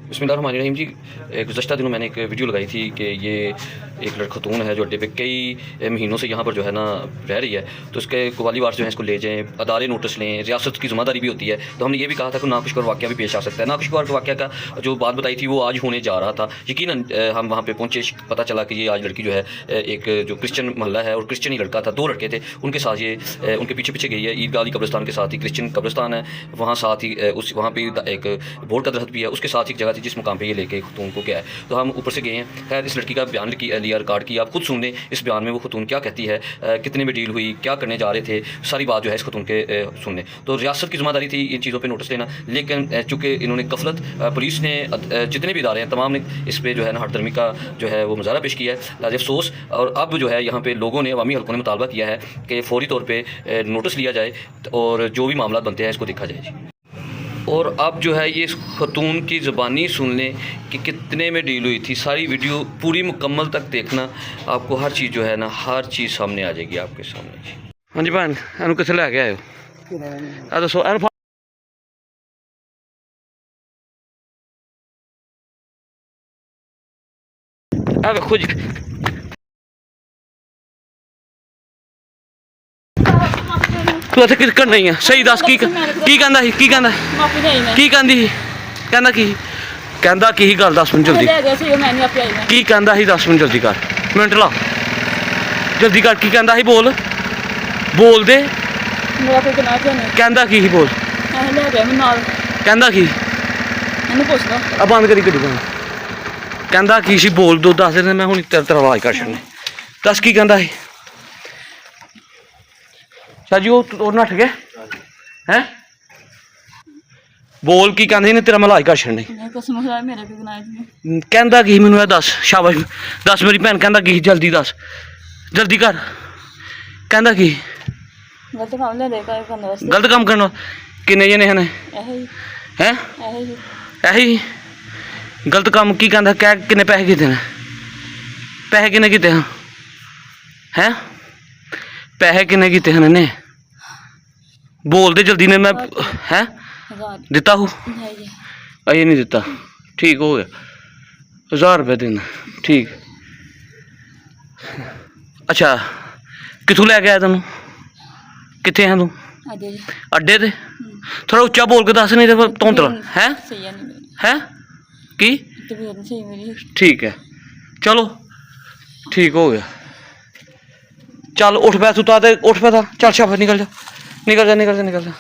बिस्मिल्लाहिर्रहमानिर्रहीम जी। गुज़श्ता दिनों मैंने एक वीडियो लगाई थी कि ये एक खतून है जो अड्डे पे कई महीनों से यहाँ पर जो है ना रह रही है, तो इसके कवाली वार जो है इसको ले जाएँ, अदारे नोटिस लें, रियासत की ज़िम्मेदारी भी होती है। तो हमने ये भी कहा था कि नाखुशगवार वाक़या भी पेश आ सकता है। नाखुशगवार वाक़या का जो बात बताई थी वो आज होने जा रहा था। यकीनन हम वहाँ पे पहुँचे, पता चला कि ये आज लड़की जो है एक जो क्रिश्चियन मोहल्ला है और क्रिश्चियन ही लड़का था, 2 लड़के थे, उनके साथ ये उनके पीछे पीछे गई है। ईदगाह वाली कब्रिस्तान के साथ ही क्रिश्चियन कब्रिस्तान है, वहाँ साथ ही उस वहाँ पर एक बोर्ड का दरख्त भी है, उसके साथ ही एक जगह थी जिस मुकाम पर ये लेके खतून को गया है। तो हम ऊपर से गए हैं। खैर इस लड़की का बयान लिया, रिकॉर्ड किया, आप खुद सुन लें इस बयान में वो खतून क्या कहती है, कितने में डील हुई, क्या करने जा रहे थे, सारी बात जो है इस खतून के सुन लें। तो रियासत की ज़िम्मेदारी थी इन चीज़ों पे नोटिस लेना, लेकिन चूँकि इन्होंने गफलत, पुलिस ने जितने भी इदारे हैं तमाम ने इस पर जो है ना हठधर्मी का जो है वो मुजाहरा पेश किया है, लाज़ अफसोस। और अब जो है यहाँ पे लोगों ने, अवामी हल्कों ने मुतालबा किया है कि फ़ौरी तौर पर नोटिस लिया जाए और जो भी मामला बनते हैं इसको देखा जाए जी। और अब जो है ये इस खतून की ज़बानी सुन लें कि कितने में डील हुई थी। सारी वीडियो पूरी मुकम्मल तक देखना, आपको हर चीज़ जो है ना हर चीज़ सामने आ जाएगी आपके सामने जी। हाँ जी भैन, एनू कितने लैके आए हो? दसो एनू वेखो जी। तू इत्थे किस करना ही है? सही दस की कहंदा ही, की कहंदा की कहंदी ही, कहंदा की कहंदा की गल दस मिनट जल्दी की कहंदा ही, 10 मिनट जल्दी कर, मिनट ला जल्दी कर, की कहंदा ही, बोल बोल दे, कहंदा की ही, बोल कहंदा की अब बंद करी गड्डी बंद, कहंदा की सी, बोल दो 10 दिन मैं हुण तेरा आवाज कर छड्डनी। दस की कहंदा ही? शाह जी वो नठ गया हैं? बोल की कहंदे ने, तेरा मैं इलाज कर छड्डनी। कहंदा की मैनू दस, शाबाश दस मेरी भैन, कहंदा की जल्दी दस, जल्दी कर, कहंदा की गलत काम करना। किन्ने जने हैं हैं यही गलत काम की कहंदा? कह किन्ने पैसे किते ने? पैसे किन्ने किते हैं? पैसे किन्ने किते हैं इन्हें? बोल दे जल्दी ने, मैं हैं दिता हूँ अजे नहीं दिता, ठीक हो गया, 1000 रुपये देना, ठीक। अच्छा कितों लैके आया तेन? कितने हैं तू? अड्डे ते? थोड़ा उच्चा बोल के दस, नहीं तो तौंतला है की? ठीक है चलो ठीक हो गया, चल उठ पै सुता ते, उठ पै था, चल शाबाश निकल जा, निकल जा, निकल जा, निकल जा,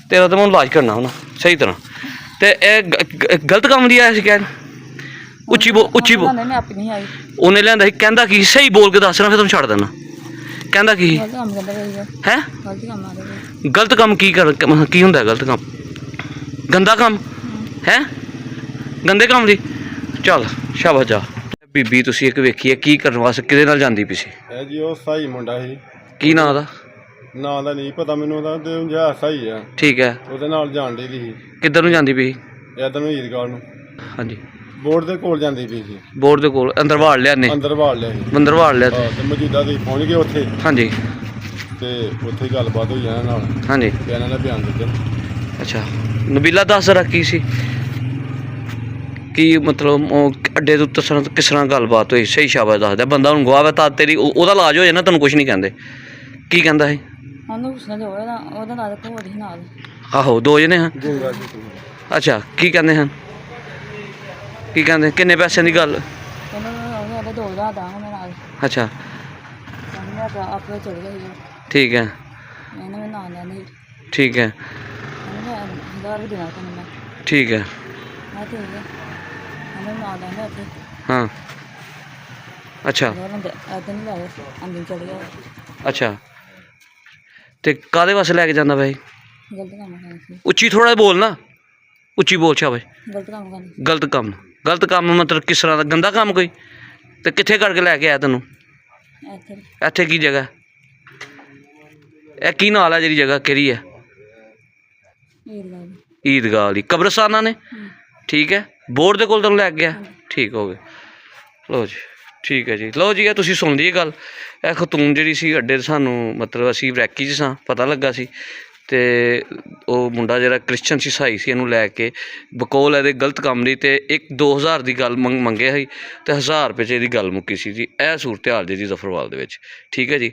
तेरा तो मैं इलाज करना होना सही तरह। तो गलत काम दी आया शिकायत? उच्ची बोल, उच्ची बोल। उन्हें लिया ही, कहंदा की सही बोल के दस ना, फिर तुम छड़ देना। कहंदा की है? गलत काम की कर की हुंदा गलत काम? गंदा काम है, गंदे काम दी। चल शाबाश जा। बीबी तुसी एक वेखी है की करने वास्ते किहदे नाल जांदी पई सी? जी वो सही मुंडा ही। की नां दा? नां दा नहीं पता मैनू, दा ते जा सही है। ठीक है, ਉਹਦੇ ਨਾਲ ਜਾਣ ਦੀ ਸੀ। किधर ਨੂੰ ਜਾਂਦੀ ਪਈ? ਇਧਰ ਨੂੰ ਈਦਗਾਹ ਨੂੰ, ਹਾਂਜੀ ਬੋਰਡ ਦੇ ਕੋਲ ਜਾਂਦੀ ਪਈ ਸੀ। ਬੋਰਡ ਦੇ ਕੋਲ ਅੰਦਰ ਵਾੜ ਲਿਆ ਨੇ? ਅੰਦਰ ਵਾੜ ਲਿਆ ਸੀ। ਅੰਦਰ ਵਾੜ ਲਿਆ ਤੇ ਮੌਜੂਦਾ ਤੇ ਪਹੁੰਚ ਗਏ ਉੱਥੇ, ਹਾਂਜੀ ਤੇ ਉੱਥੇ ਹੀ ਗੱਲਬਾਤ ਹੋਈ ਇਹਨਾਂ ਨਾਲ, ਹਾਂਜੀ ਤੇ ਇਹਨਾਂ ਨੇ ਬਿਆਨ ਦਿੱਤੇ। ਅੱਛਾ ਨਬੀਲਾ ਦੱਸ ਜ਼ਰਾ ਕੀ ਸੀ, ਕੀ ਮਤਲਬ ਉਹ ਅੱਡੇ ਤੋਂ ਦੱਸਣਾ ਕਿਸ ਤਰ੍ਹਾਂ ਗੱਲਬਾਤ ਹੋਈ? ਸਹੀ ਸ਼ਾਬਾਸ਼ ਦੱਸਦਾ ਬੰਦਾ, ਹੁਣ ਗਵਾਹ ਹੈ ਤਾਂ ਤੇਰੀ ਉਹਦਾ ਇਲਾਜ ਹੋ ਜਾਏ ਨਾ, ਤੈਨੂੰ ਕੁਛ ਨਹੀਂ ਕਹਿੰਦੇ। ਕੀ ਕਹਿੰਦਾ ਹੈ? ਆਹੋ 2 ਜਣੇ ਹਨ। ਅੱਛਾ ਕੀ ਕਹਿੰਦੇ ਹਨ? ਕੀ ਕਹਿੰਦੇ ਕਿੰਨੇ ਪੈਸਿਆਂ ਦੀ ਗੱਲ? ਅੱਛਾ ਠੀਕ ਹੈ, ਠੀਕ ਹੈ, ਠੀਕ ਹੈ, हाँ अच्छा अच्छा ते कादे वास्ते लैके जांदा भाई? उच्ची थोड़ा बोल ना, उच्ची बोल शाबाश। गलत काम मतलब किस तरह का गंदा काम कोई? ते कित्थे करके लैके आया तेनू? इत्थे की जगह ए की नाल है जेह्ड़ी जगह केह्ड़ी है? ईदगाह वाली कब्रिस्ताना ने? ठीक है, बोर्ड दे कोल तैनूं लैके गया, ठीक हो गया। लो जी ठीक है जी, लो जी तुसीं सुन ली गल। ਇਹ ਖਤੂਨ ਜਿਹੜੀ ਸੀ ਅੱਡੇ ਤੇ ਸਾਨੂੰ ਮਤਲਬ ਅਸੀਂ ਵਰੈਕੀ 'ਚ ਸਾਂ, ਪਤਾ ਲੱਗਾ ਸੀ ਤੇ ਉਹ ਮੁੰਡਾ ਜਿਹੜਾ ਕ੍ਰਿਸਚਨ ਸੀ ਈਸਾਈ ਸੀ ਇਹਨੂੰ ਲੈ ਕੇ ਬਕੌਲ ਇਹਦੇ ਗਲਤ ਕੰਮ ਲਈ ਤੇ 1-2000 ਦੀ ਗੱਲ ਮੰਗਿਆ ਸੀ ਤੇ 1000 ਰੁਪਏ 'ਚ ਇਹਦੀ ਗੱਲ ਮੁੱਕੀ ਸੀ ਜੀ। ਇਹ ਸੂਰਤ ਹਾਲ ਜੀ ਜ਼ਫਰਵਾਲ ਦੇ ਵਿੱਚ। ਠੀਕ ਹੈ ਜੀ।